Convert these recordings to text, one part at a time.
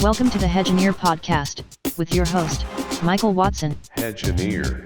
Welcome to the Hedgineer podcast with your host, Michael Watson. Hedgineer.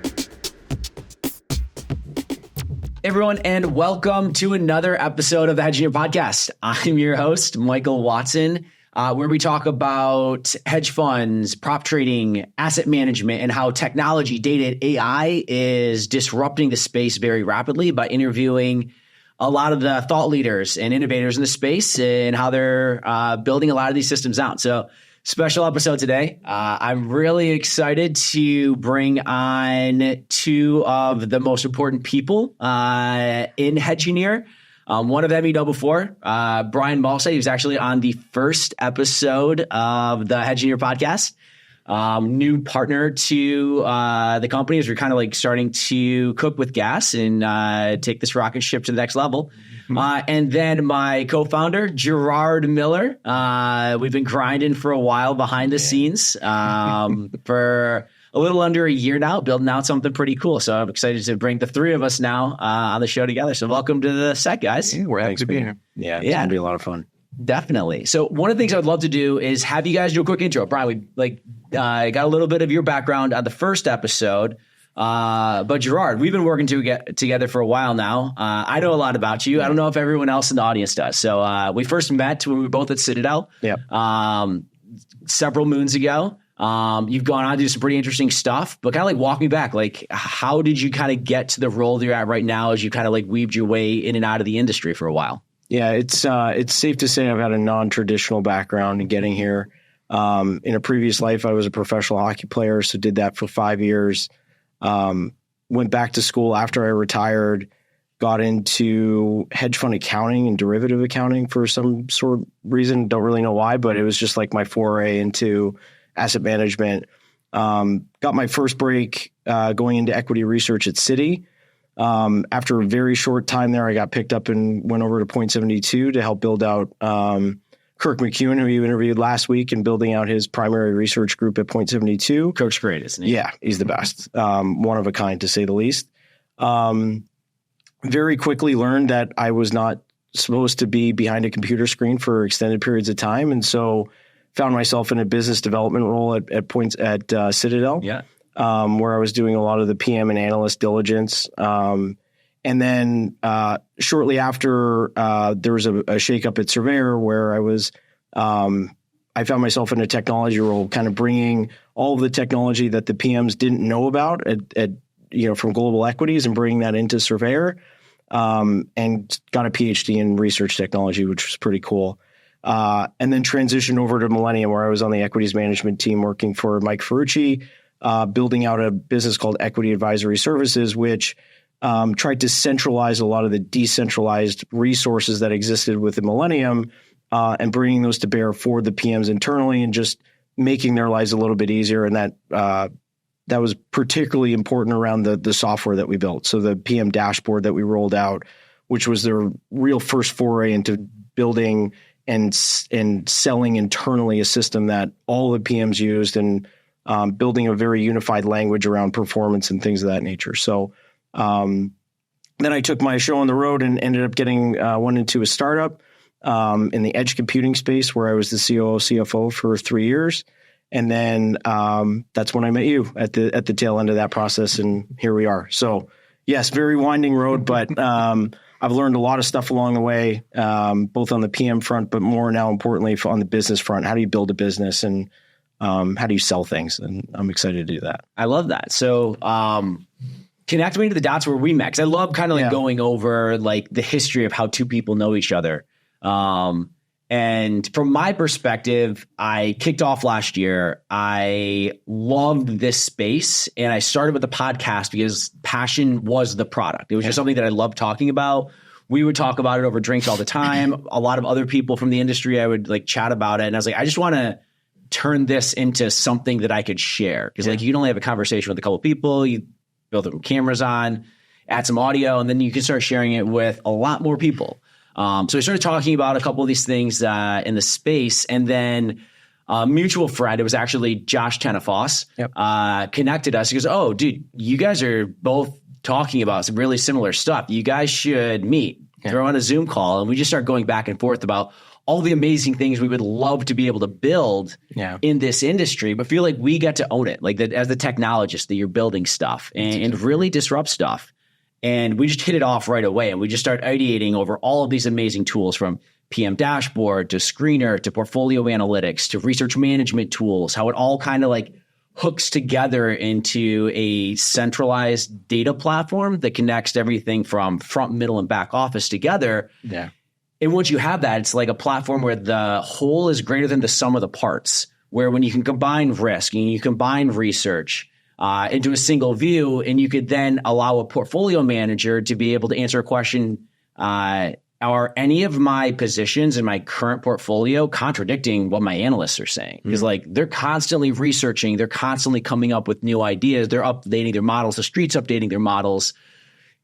Everyone, and welcome to another episode of the Hedgineer podcast. I'm your host, Michael Watson, where we talk about hedge funds, prop trading, asset management, and how technology, data, and AI is disrupting the space very rapidly by interviewing a lot of the thought leaders and innovators in the space and how they're building a lot of these systems out. So special episode today. I'm really excited to bring on two of the most important people in Hedgineer. One of them you know before, Brian Mahlstedt. He was actually on the first episode of the Hedgineer podcast. New partner to the company as we're kind of like starting to cook with gas and take this rocket ship to the next level. And then my co-founder, Gerard Miller. We've been grinding for a while behind the scenes for a little under a year now, building out something pretty cool. So I'm excited to bring the three of us now on the show together. So welcome to the set, guys. Yeah, we're happy to be here. Yeah, it's going to be a lot of fun. Definitely. So one of the things I would love to do is have you guys do a quick intro. Brian, we got a little bit of your background on the first episode. But Gerard, we've been working together for a while now. I know a lot about you. I don't know if everyone else in the audience does. So we first met when we were both at Citadel several moons ago. You've gone on to do some pretty interesting stuff, but kind of like walk me back. Like, how did you kind of get to the role that you're at right now as you kind of like weaved your way in and out of the industry for a while? Yeah, it's safe to say I've had a non-traditional background in getting here. In a previous life, I was a professional hockey player, so did that for 5 years. Went back to school after I retired, got into hedge fund accounting and derivative accounting for some sort of reason. Don't really know why, but it was just like my foray into asset management. Got my first break going into equity research at Citi. After a very short time there, I got picked up and went over to Point72 to help build out Kirk McEwen, who you interviewed last week, and building out his primary research group at Point72. Kirk's great, isn't he? Yeah, he's the best. One of a kind, to say the least. Very quickly learned that I was not supposed to be behind a computer screen for extended periods of time, and so found myself in a business development role at Citadel. Yeah. Where I was doing a lot of the PM and analyst diligence. And then shortly after, there was a shakeup at Surveyor where I found myself in a technology role, kind of bringing all of the technology that the PMs didn't know about from global equities and bringing that into Surveyor, and got a PhD in research technology, which was pretty cool. And then transitioned over to Millennium, where I was on the equities management team working for Mike Ferrucci, building out a business called Equity Advisory Services, which tried to centralize a lot of the decentralized resources that existed within Millennium and bringing those to bear for the PMs internally and just making their lives a little bit easier. And that was particularly important around the software that we built. So the PM dashboard that we rolled out, which was their real first foray into building and selling internally a system that all the PMs used, and building a very unified language around performance and things of that nature. So then I took my show on the road and ended up went into a startup in the edge computing space, where I was the COO, CFO for 3 years. And then that's when I met you at the tail end of that process, and here we are. So yes, very winding road, but I've learned a lot of stuff along the way, both on the PM front, but more now importantly on the business front. How do you build a business, and how do you sell things? And I'm excited to do that. I love that. So connect me to the dots where we met, because I love kind of like going over like the history of how two people know each other. And from my perspective, I kicked off last year. I loved this space, and I started with the podcast because passion was the product. It was just something that I loved talking about. We would talk about it over drinks all the time. A lot of other people from the industry, I would like chat about it. And I was like, I just want to turn this into something that I could share. Because like you can only have a conversation with a couple of people. You build some cameras on, add some audio, and then you can start sharing it with a lot more people. So we started talking about a couple of these things in the space, and then a mutual friend, it was actually Josh Tenefoss, connected us. He goes, "Oh, dude, you guys are both talking about some really similar stuff. You guys should meet." Throw on a Zoom call, and we just start going back and forth about all the amazing things we would love to be able to build in this industry, but feel like we get to own it, like that as the technologist that you're building stuff and really disrupt stuff. And we just hit it off right away. And we just start ideating over all of these amazing tools, from PM dashboard to screener to portfolio analytics to research management tools, how it all kind of like hooks together into a centralized data platform that connects everything from front, middle, and back office together. Yeah. And once you have that, it's like a platform where the whole is greater than the sum of the parts, where when you can combine risk and you combine research into a single view, and you could then allow a portfolio manager to be able to answer a question, are any of my positions in my current portfolio contradicting what my analysts are saying? Because like they're constantly researching, they're constantly coming up with new ideas, they're updating their models, the street's updating their models.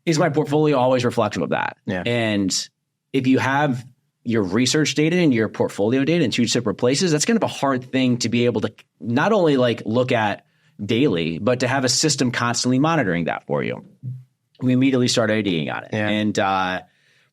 Is my portfolio always reflective of that? Yeah. And if you have your research data and your portfolio data in two separate places, that's kind of a hard thing to be able to not only like look at daily, but to have a system constantly monitoring that for you. We immediately started ideating on it. Yeah. And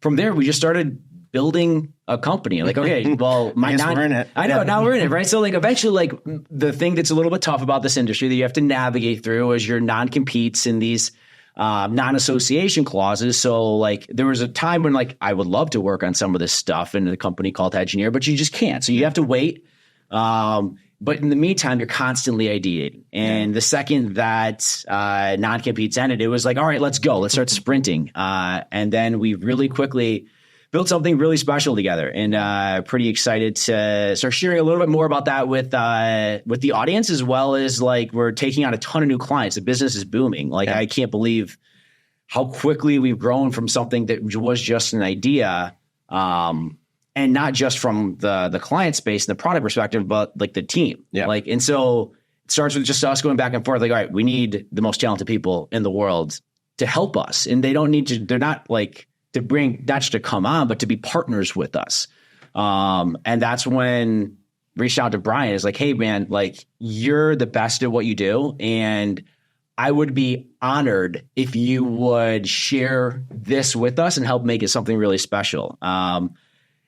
from there, we just started building a company. Like, okay, well, we're in it. I know, now we're in it, right? So like eventually, like the thing that's a little bit tough about this industry that you have to navigate through is your non-competes and these non-association clauses. So like there was a time when like I would love to work on some of this stuff in a company called Hedgineer, but you just can't. So you have to wait. But in the meantime, you're constantly ideating. And the second that non-competes ended, it was like, all right, let's go. Let's start sprinting. And then we really quickly built something really special together. And pretty excited to start sharing a little bit more about that with the audience, as well as like we're taking on a ton of new clients. The business is booming. Like I can't believe how quickly we've grown from something that was just an idea. And not just from the client space and the product perspective, but like the team. Yeah. Like, and so it starts with just us going back and forth. Like, all right, we need the most talented people in the world to help us. And they don't need to, they're not like to bring, not just to come on, but to be partners with us. And that's when reached out to Brian. Is like, hey man, like you're the best at what you do. And I would be honored if you would share this with us and help make it something really special.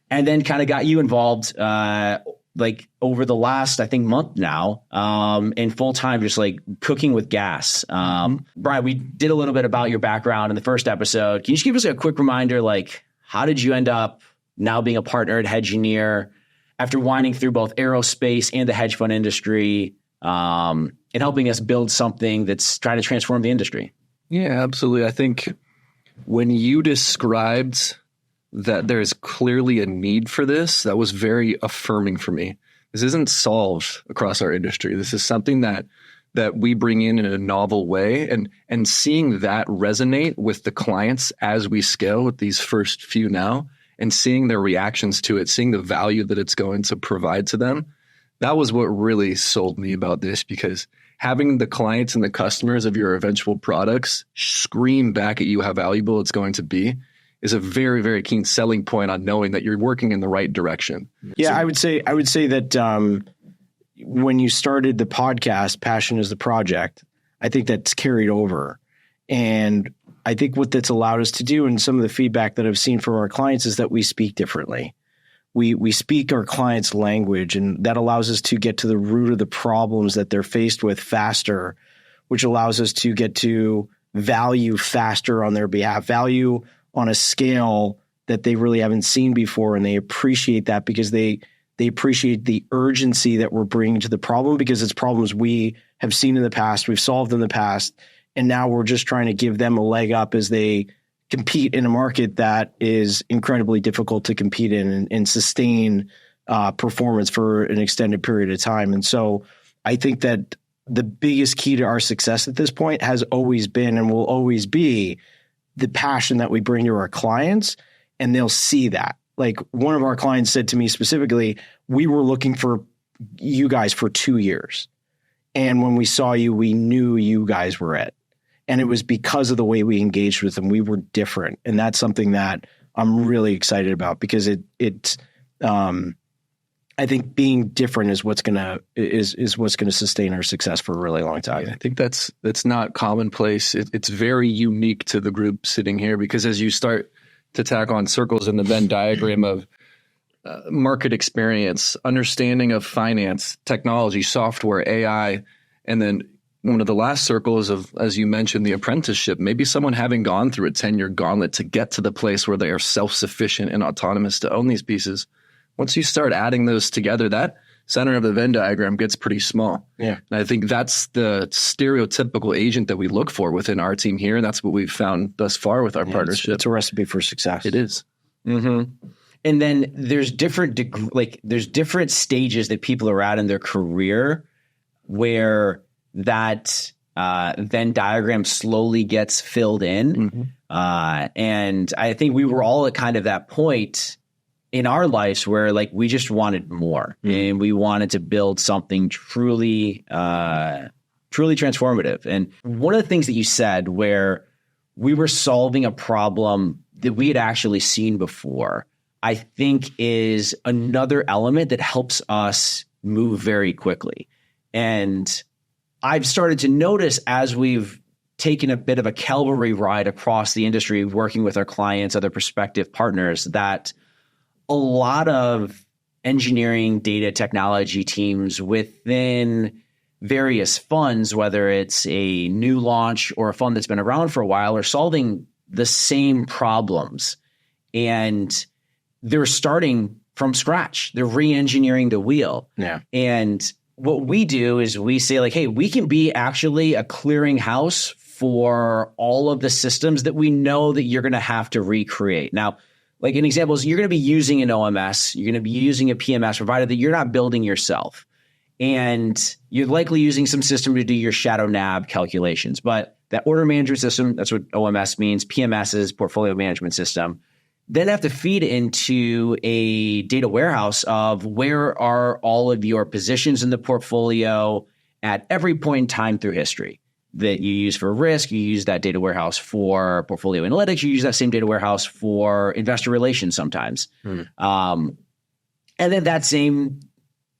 And then kind of got you involved like over the last, I think, month now in full time, just like cooking with gas. Brian, we did a little bit about your background in the first episode. Can you just give us a quick reminder, like how did you end up now being a partner at Hedgineer after winding through both aerospace and the hedge fund industry and helping us build something that's trying to transform the industry? Yeah, absolutely. I think when you described that there's clearly a need for this, that was very affirming for me. This isn't solved across our industry. This is something that we bring in a novel way, and seeing that resonate with the clients as we scale with these first few now, and seeing their reactions to it, seeing the value that it's going to provide to them, that was what really sold me about this, because having the clients and the customers of your eventual products scream back at you how valuable it's going to be is a very, very keen selling point on knowing that you're working in the right direction. Yeah, I would say that when you started the podcast, Passion is the Project, I think that's carried over. And I think what that's allowed us to do, and some of the feedback that I've seen from our clients, is that we speak differently. We speak our clients' language, and that allows us to get to the root of the problems that they're faced with faster, which allows us to get to value faster on their behalf, value on a scale that they really haven't seen before. And they appreciate that because they appreciate the urgency that we're bringing to the problem, because it's problems we have seen in the past, we've solved in the past. And now we're just trying to give them a leg up as they compete in a market that is incredibly difficult to compete in and sustain performance for an extended period of time. And so I think that the biggest key to our success at this point has always been and will always be the passion that we bring to our clients, and they'll see that. Like one of our clients said to me specifically, we were looking for you guys for 2 years. And when we saw you, we knew you guys were it. And it was because of the way we engaged with them. We were different. And that's something that I'm really excited about, because I think being different is what's gonna sustain our success for a really long time. Yeah, I think that's not commonplace. It's very unique to the group sitting here, because as you start to tack on circles in the Venn diagram of market experience, understanding of finance, technology, software, AI, and then one of the last circles of, as you mentioned, the apprenticeship, maybe someone having gone through a 10-year gauntlet to get to the place where they are self-sufficient and autonomous to own these pieces. Once you start adding those together, that center of the Venn diagram gets pretty small. Yeah. And I think that's the stereotypical agent that we look for within our team here. And that's what we've found thus far with our partnership. It's a recipe for success. It is. Mm-hmm. And then there's different different stages that people are at in their career where that Venn diagram slowly gets filled in. Mm-hmm. And I think we were all at kind of that point in our lives where like we just wanted more, and we wanted to build something truly transformative. And one of the things that you said where we were solving a problem that we had actually seen before, I think is another element that helps us move very quickly. And I've started to notice as we've taken a bit of a cavalry ride across the industry, working with our clients, other prospective partners, that a lot of engineering data technology teams within various funds, whether it's a new launch or a fund that's been around for a while, are solving the same problems. And they're starting from scratch. They're re-engineering the wheel. Yeah. And what we do is we say like, hey, we can be actually a clearinghouse for all of the systems that we know that you're going to have to recreate. Now, like an example is you're going to be using an OMS, you're going to be using a PMS provider that you're not building yourself. And you're likely using some system to do your shadow NAV calculations. But that order management system, that's what OMS means, PMS is portfolio management system, then have to feed into a data warehouse of where are all of your positions in the portfolio at every point in time through history that you use for risk. You use that data warehouse for portfolio analytics. You use that same data warehouse for investor relations sometimes. And then that same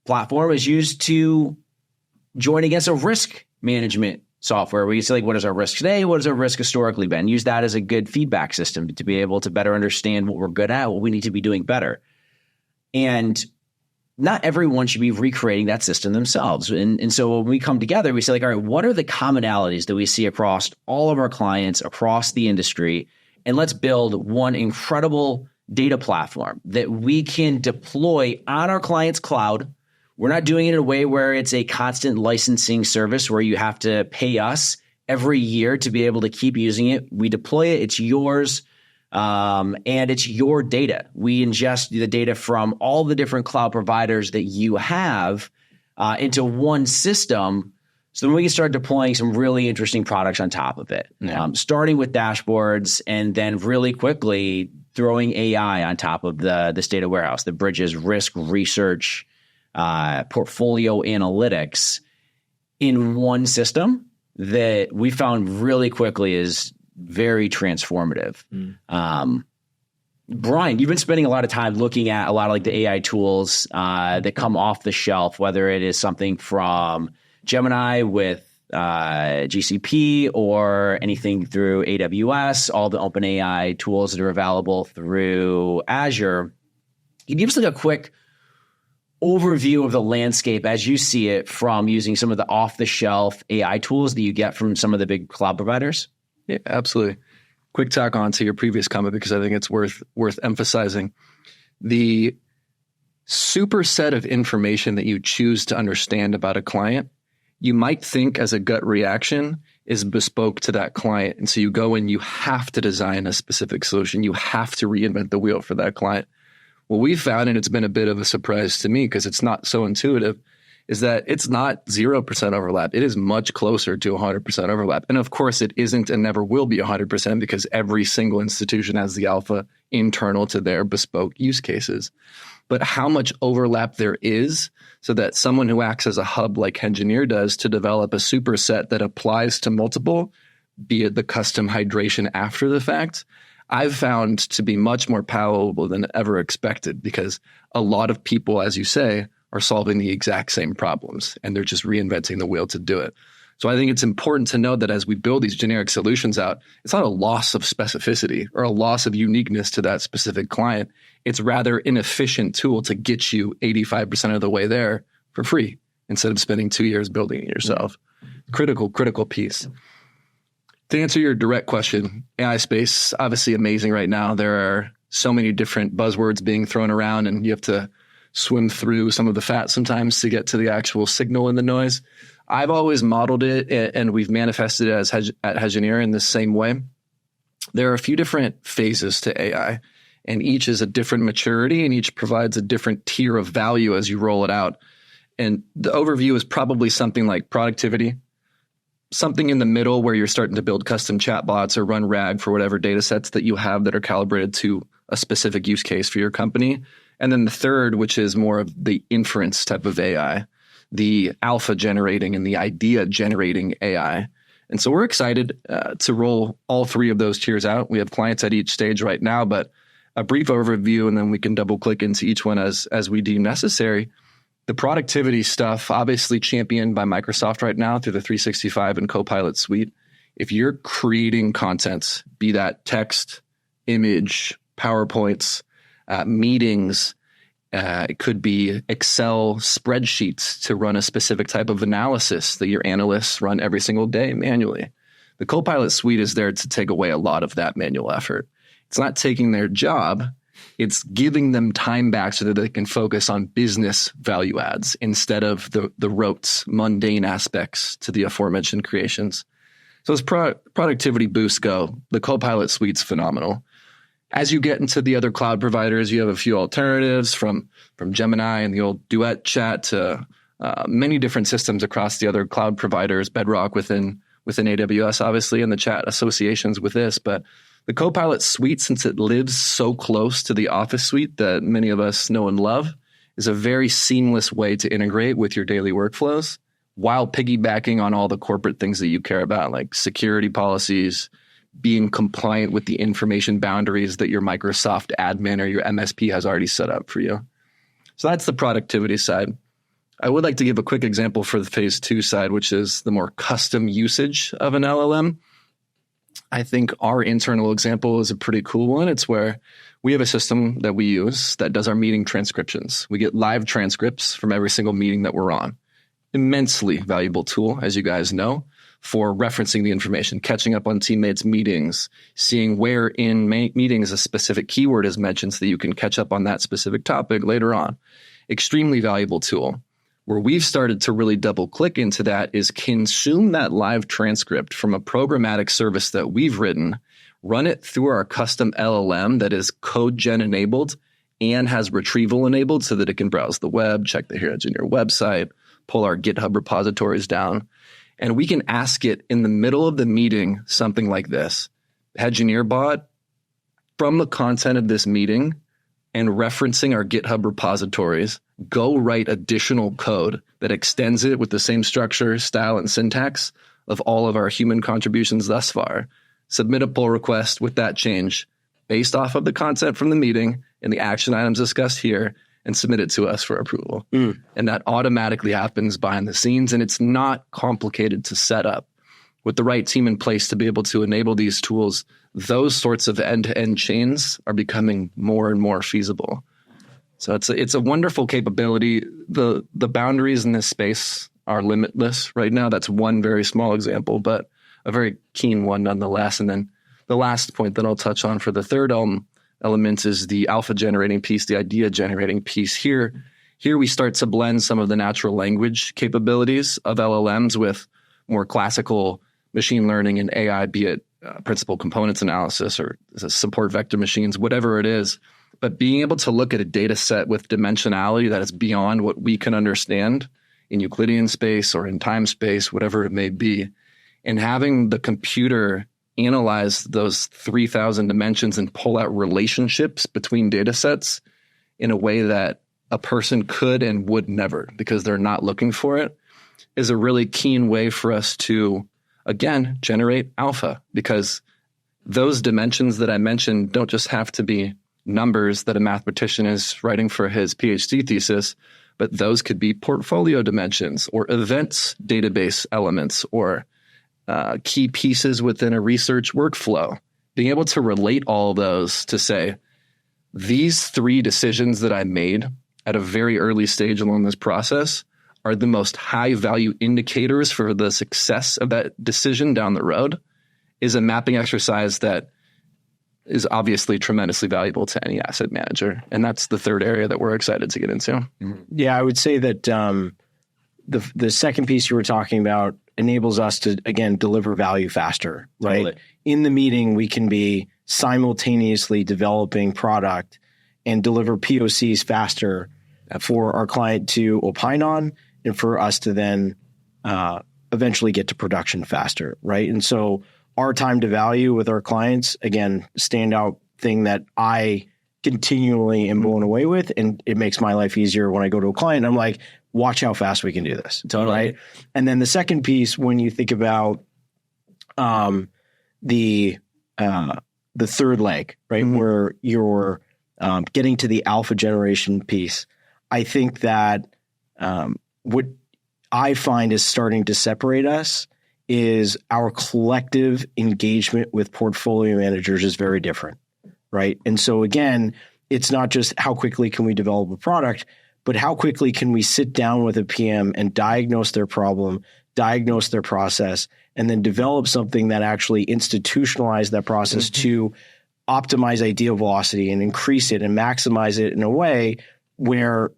platform is used to join against a risk management software where you say, like, what is our risk today? What has our risk historically been? Use that as a good feedback system to be able to better understand what we're good at, what we need to be doing better. And not everyone should be recreating that system themselves. And so when we come together, we say, like, all right, what are the commonalities that we see across all of our clients, across the industry? And let's build one incredible data platform that we can deploy on our client's cloud. We're not doing it in a way where it's a constant licensing service where you have to pay us every year to be able to keep using it. We deploy it. It's yours. And it's your data. We ingest the data from all the different cloud providers that you have into one system. So then we can start deploying some really interesting products on top of it, starting with dashboards and then really quickly throwing AI on top of this data warehouse that bridges risk, research, portfolio analytics in one system that we found really quickly is very transformative. Brian, you've been spending a lot of time looking at a lot of like the AI tools that come off the shelf, whether it is something from Gemini with GCP or anything through AWS, all the OpenAI tools that are available through Azure. Can you give us like a quick overview of the landscape as you see it from using some of the off-the-shelf AI tools that you get from some of the big cloud providers? Yeah, absolutely. Quick tack on to your previous comment because I think it's worth emphasizing. The superset of information that you choose to understand about a client, you might think as a gut reaction is bespoke to that client. And so you go and you have to design a specific solution. You have to reinvent the wheel for that client. What we found, and it's been a bit of a surprise to me because it's not so intuitive, is that it's not 0% overlap. It is much closer to 100% overlap. And of course, it isn't and never will be 100% because every single institution has the alpha internal to their bespoke use cases. But how much overlap there is so that someone who acts as a hub like Hedgineer does to develop a superset that applies to multiple, be it the custom hydration after the fact, I've found to be much more palatable than ever expected because a lot of people, as you say, are solving the exact same problems and they're just reinventing the wheel to do it. So I think it's important to note that as we build these generic solutions out, it's not a loss of specificity or a loss of uniqueness to that specific client. It's rather an efficient tool to get you 85% of the way there for free instead of spending 2 years building it yourself. Critical piece. To answer your direct question, AI space, obviously amazing right now. There are so many different buzzwords being thrown around, and you have to swim through some of the fat sometimes to get to the actual signal in the noise. I've always modeled it, and we've manifested it as at Hedgineer in the same way. There are a few different phases to AI, and each is a different maturity, and each provides a different tier of value as you roll it out. And the overview is probably something like productivity, something in the middle where you're starting to build custom chatbots or run RAG for whatever data sets that you have that are calibrated to a specific use case for your company. And then the third, which is more of the inference type of AI, the alpha generating and the idea generating AI. And so we're excited to roll all three of those tiers out. We have clients at each stage right now, but a brief overview, and then we can double click into each one as we deem necessary. The productivity stuff, obviously championed by Microsoft right now through the 365 and Copilot suite. If you're creating content, be that text, image, PowerPoints, meetings, it could be Excel spreadsheets to run a specific type of analysis that your analysts run every single day manually. The Copilot suite is there to take away a lot of that manual effort. It's not taking their job. It's giving them time back so that they can focus on business value adds instead of the rote, mundane aspects to the aforementioned creations. So as productivity boosts go, the Copilot suite's phenomenal. As you get into the other cloud providers, you have a few alternatives from Gemini and the old Duet chat to many different systems across the other cloud providers, Bedrock within AWS, obviously, and the chat associations with this. But the Copilot suite, since it lives so close to the Office suite that many of us know and love, is a very seamless way to integrate with your daily workflows while piggybacking on all the corporate things that you care about, like security policies, being compliant with the information boundaries that your Microsoft admin or your MSP has already set up for you. So that's the productivity side. I would like to give a quick example for the phase 2 side, which is the more custom usage of an LLM. I think our internal example is a pretty cool one. It's where we have a system that we use that does our meeting transcriptions. We get live transcripts from every single meeting that we're on. Immensely valuable tool, as you guys know, for referencing the information, catching up on teammates' meetings, seeing where in meetings a specific keyword is mentioned so that you can catch up on that specific topic later on. Extremely valuable tool. Where we've started to really double click into that is consume that live transcript from a programmatic service that we've written, run it through our custom LLM that is code gen enabled and has retrieval enabled so that it can browse the web, check the Hedgineer website, pull our GitHub repositories down. And we can ask it in the middle of the meeting something like this: Hedgineer bot, from the content of this meeting and referencing our GitHub repositories, go write additional code that extends it with the same structure, style, and syntax of all of our human contributions thus far. Submit a pull request with that change based off of the content from the meeting and the action items discussed here, and submit it to us for approval. And that automatically happens behind the scenes, and it's not complicated to set up. With the right team in place to be able to enable these tools, those sorts of end-to-end chains are becoming more and more feasible. So it's a wonderful capability. The boundaries in this space are limitless right now. That's one very small example, but a very keen one nonetheless. And then the last point that I'll touch on for the third element is the alpha generating piece, the idea generating piece here. Here we start to blend some of the natural language capabilities of LLMs with more classical machine learning and AI, be it principal components analysis or support vector machines, whatever it is. But being able to look at a data set with dimensionality that is beyond what we can understand in Euclidean space or in time space, whatever it may be, and having the computer analyze those 3,000 dimensions and pull out relationships between data sets in a way that a person could and would never, because they're not looking for it, is a really keen way for us to, again, generate alpha, because those dimensions that I mentioned don't just have to be numbers that a mathematician is writing for his PhD thesis, but those could be portfolio dimensions or events database elements or key pieces within a research workflow. Being able to relate all those to say, these 3 decisions that I made at a very early stage along this process are the most high value indicators for the success of that decision down the road is a mapping exercise that is obviously tremendously valuable to any asset manager. And that's the third area that we're excited to get into. Yeah, I would say that the second piece you were talking about enables us to, again, deliver value faster, right? Totally. In the meeting, we can be simultaneously developing product and deliver POCs faster for our client to opine on and for us to then eventually get to production faster, right? And so our time to value with our clients, again, standout thing that I continually am blown away with, and it makes my life easier when I go to a client. I'm like, watch how fast we can do this. Totally. Right? And then the second piece, when you think about the third leg, right, where you're getting to the alpha generation piece, I think that what I find is starting to separate us is our collective engagement with portfolio managers is very different, right? And so again, it's not just how quickly can we develop a product, but how quickly can we sit down with a PM and diagnose their problem, diagnose their process, and then develop something that actually institutionalize that process to optimize idea velocity and increase it and maximize it in a way where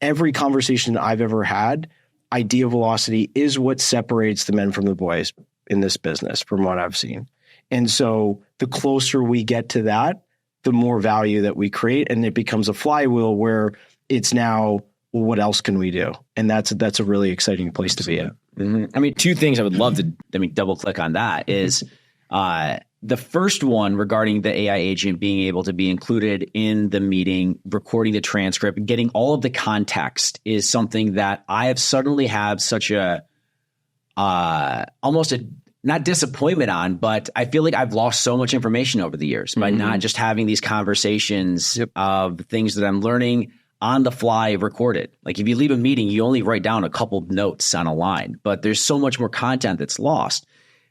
every conversation I've ever had, idea velocity is what separates the men from the boys in this business from what I've seen. And so the closer we get to that, the more value that we create, and it becomes a flywheel where it's now, well, what else can we do? And that's a really exciting place to be at. I mean, 2 things I would love to, double click on that is the first one regarding the AI agent being able to be included in the meeting, recording the transcript, getting all of the context is something that I have suddenly have such a almost a not disappointment on, but I feel like I've lost so much information over the years by not just having these conversations of the things that I'm learning on the fly recorded. Like if you leave a meeting, you only write down a couple of notes on a line, but there's so much more content that's lost.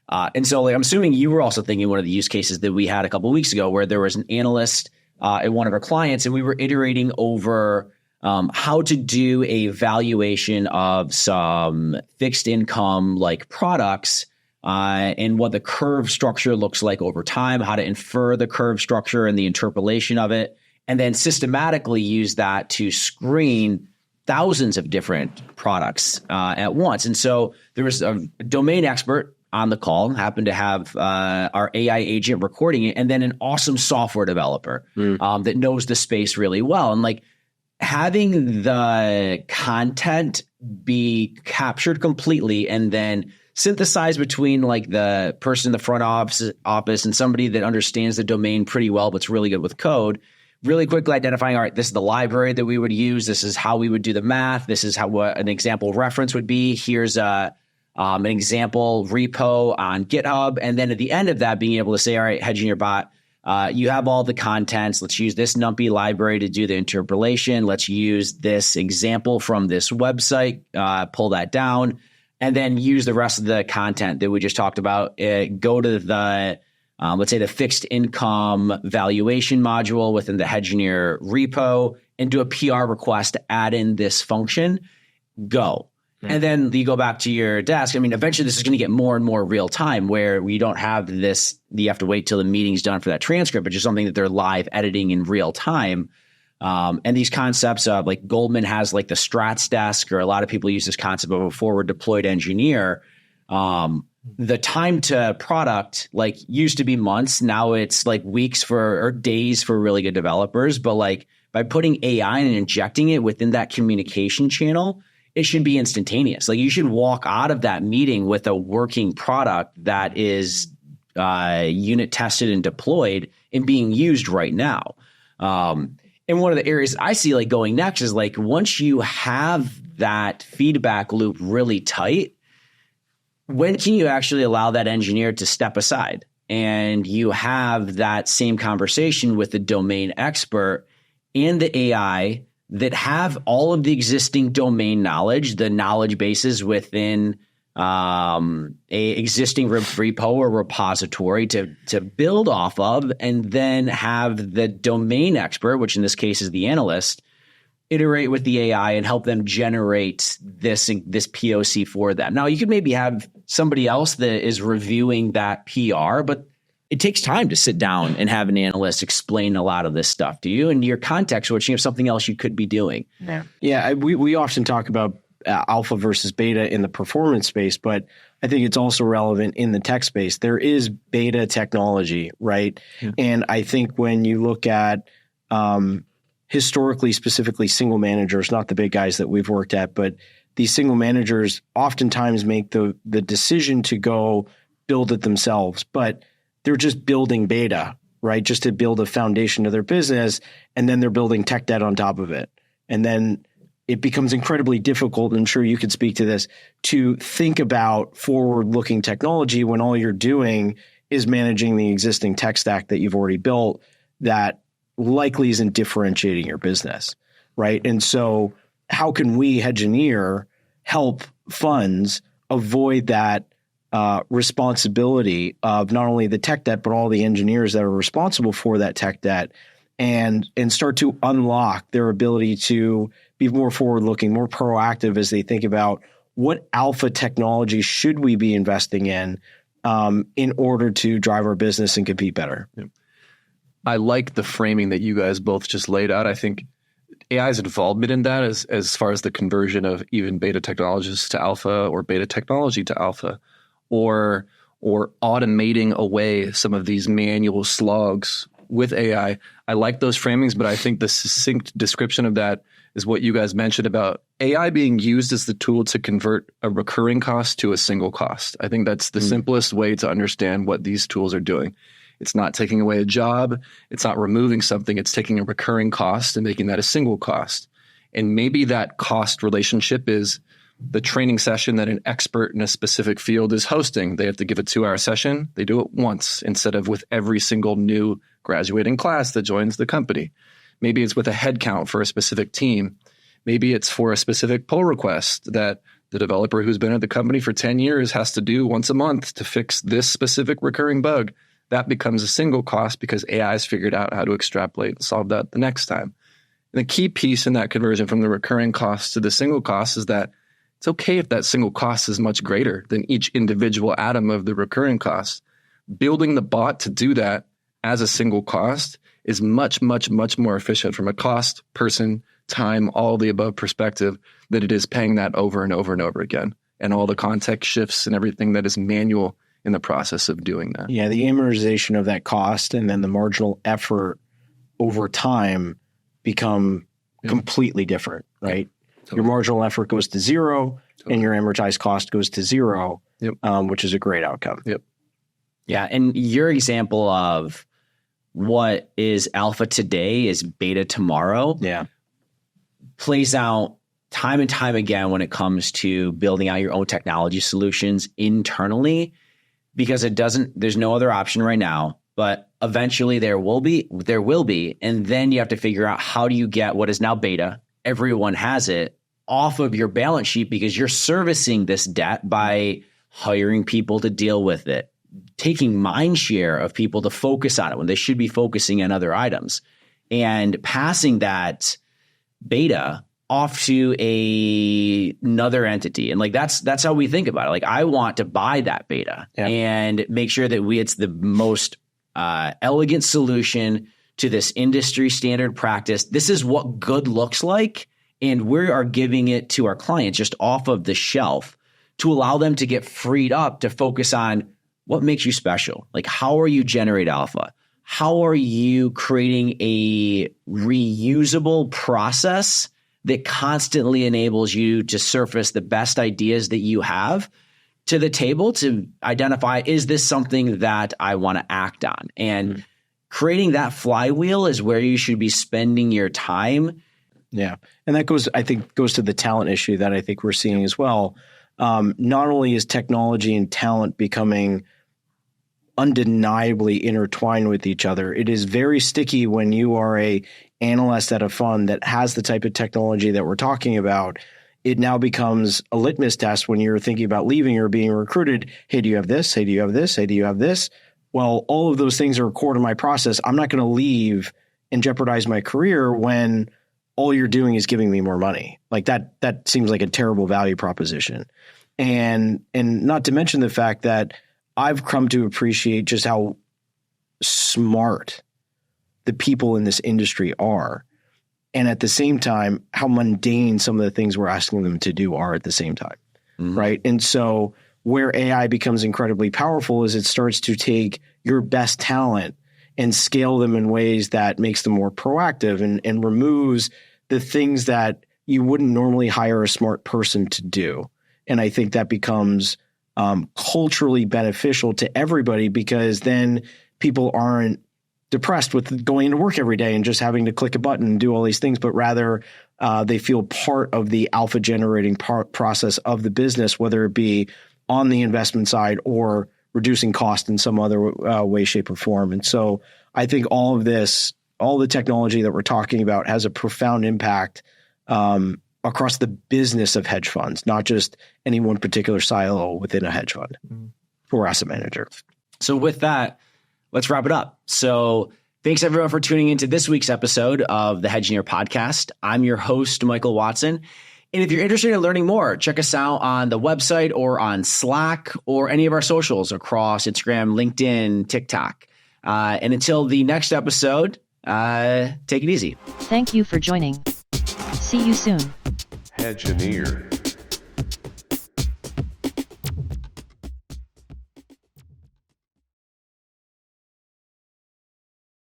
And so I'm assuming you were also thinking one of the use cases that we had a couple of weeks ago where there was an analyst at one of our clients and we were iterating over how to do a valuation of some fixed income like products and what the curve structure looks like over time, how to infer the curve structure and the interpolation of it, and then systematically use that to screen thousands of different products at once. And so there was a domain expert on the call, happened to have our AI agent recording it, and then an awesome software developer that knows the space really well. And like having the content be captured completely and then synthesized between like the person in the front office and somebody that understands the domain pretty well but's really good with code, really quickly identifying, all right, this is the library that we would use. This is how we would do the math. This is how what an example reference would be. Here's an example repo on GitHub. And then at the end of that, being able to say, all right, Hedgineer bot, you have all the contents. Let's use this NumPy library to do the interpolation. Let's use this example from this website, pull that down, and then use the rest of the content that we just talked about. Go to the let's say the fixed income valuation module within the Hedgineer repo and do a PR request to add in this function. Go. And then you go back to your desk. I mean, eventually this is going to get more and more real time where we don't have this, you have to wait till the meeting's done for that transcript, but just something that they're live editing in real time. And these concepts of like Goldman has like the strats desk, or a lot of people use this concept of a forward deployed engineer. The time to product like used to be months. Now it's like weeks or days for really good developers. But like by putting AI and injecting it within that communication channel, it should be instantaneous. Like you should walk out of that meeting with a working product that is unit tested and deployed and being used right now. And one of the areas I see like going next is like once you have that feedback loop really tight, when can you actually allow that engineer to step aside and you have that same conversation with the domain expert and the AI that have all of the existing domain knowledge, the knowledge bases within a existing repo or repository to build off of, and then have the domain expert, which in this case is the analyst, iterate with the AI and help them generate this POC for them. Now, you could maybe have somebody else that is reviewing that PR, but it takes time to sit down and have an analyst explain a lot of this stuff to you, and your context switching of something else you could be doing. Yeah. We often talk about alpha versus beta in the performance space, but I think it's also relevant in the tech space. There is beta technology, right? Yeah. And I think when you look at historically, specifically single managers, not the big guys that we've worked at, but these single managers oftentimes make the decision to go build it themselves, but they're just building beta, right? Just to build a foundation of their business, and then they're building tech debt on top of it. And then it becomes incredibly difficult, and I'm sure you could speak to this, to think about forward-looking technology when all you're doing is managing the existing tech stack that you've already built that likely isn't differentiating your business, right? And so how can we, Hedgineer, help funds avoid that responsibility of not only the tech debt, but all the engineers that are responsible for that tech debt, and start to unlock their ability to be more forward-looking, more proactive as they think about what alpha technology should we be investing in order to drive our business and compete better. Yeah. I like the framing that you guys both just laid out. I think AI's involvement in that as far as the conversion of even beta technologists to alpha or beta technology to alpha, or automating away some of these manual slogs with AI. I like those framings, but I think the succinct description of that is what you guys mentioned about AI being used as the tool to convert a recurring cost to a single cost. I think that's the simplest way to understand what these tools are doing. It's not taking away a job. It's not removing something. It's taking a recurring cost and making that a single cost. And maybe that cost relationship is the training session that an expert in a specific field is hosting. They have to give a 2-hour session. They do it once instead of with every single new graduating class that joins the company. Maybe it's with a headcount for a specific team. Maybe it's for a specific pull request that the developer who's been at the company for 10 years has to do once a month to fix this specific recurring bug. That becomes a single cost because AI has figured out how to extrapolate and solve that the next time. And the key piece in that conversion from the recurring cost to the single cost is that it's okay if that single cost is much greater than each individual atom of the recurring cost. Building the bot to do that as a single cost is much, much, much more efficient from a cost, person, time, all the above perspective than it is paying that over and over and over again. And all the context shifts and everything that is manual in the process of doing that. Yeah, the amortization of that cost and then the marginal effort over time become completely different, right? Totally. Your marginal effort goes to zero and your amortized cost goes to zero, which is a great outcome. Yeah, and your example of what is alpha today is beta tomorrow plays out time and time again when it comes to building out your own technology solutions internally, because there's no other option right now, but eventually there will be, and then you have to figure out how do you get what is now beta, everyone has it, off of your balance sheet, because you're servicing this debt by hiring people to deal with it, taking mind share of people to focus on it when they should be focusing on other items, and passing that beta off to another entity. And like, that's how we think about it. Like, I want to buy that beta and make sure that it's the most elegant solution to this industry standard practice. This is what good looks like. And we are giving it to our clients just off of the shelf to allow them to get freed up to focus on what makes you special. Like, how are you generate alpha? How are you creating a reusable process that constantly enables you to surface the best ideas that you have to the table to identify, is this something that I want to act on? And creating that flywheel is where you should be spending your time. Yeah. And that goes to the talent issue that I think we're seeing as well. Not only is technology and talent becoming undeniably intertwined with each other, it is very sticky when you are a analyst at a fund that has the type of technology that we're talking about, it now becomes a litmus test when you're thinking about leaving or being recruited. Hey, do you have this? Hey, do you have this? Hey, do you have this? Well, all of those things are a core to my process. I'm not going to leave and jeopardize my career when all you're doing is giving me more money. Like that seems like a terrible value proposition. And not to mention the fact that I've come to appreciate just how smart the people in this industry are. And at the same time, how mundane some of the things we're asking them to do are at the same time, right? And so where AI becomes incredibly powerful is it starts to take your best talent and scale them in ways that makes them more proactive and removes the things that you wouldn't normally hire a smart person to do. And I think that becomes culturally beneficial to everybody, because then people aren't depressed with going into work every day and just having to click a button and do all these things, but rather they feel part of the alpha generating process of the business, whether it be on the investment side or reducing cost in some other way, shape, or form. And so I think all of this, all the technology that we're talking about has a profound impact across the business of hedge funds, not just any one particular silo within a hedge fund or asset manager. So with that, let's wrap it up. So thanks everyone for tuning into this week's episode of the Hedgineer podcast. I'm your host, Michael Watson. And if you're interested in learning more, check us out on the website or on Slack or any of our socials across Instagram, LinkedIn, TikTok. And until the next episode, take it easy. Thank you for joining. See you soon. Hedgineer.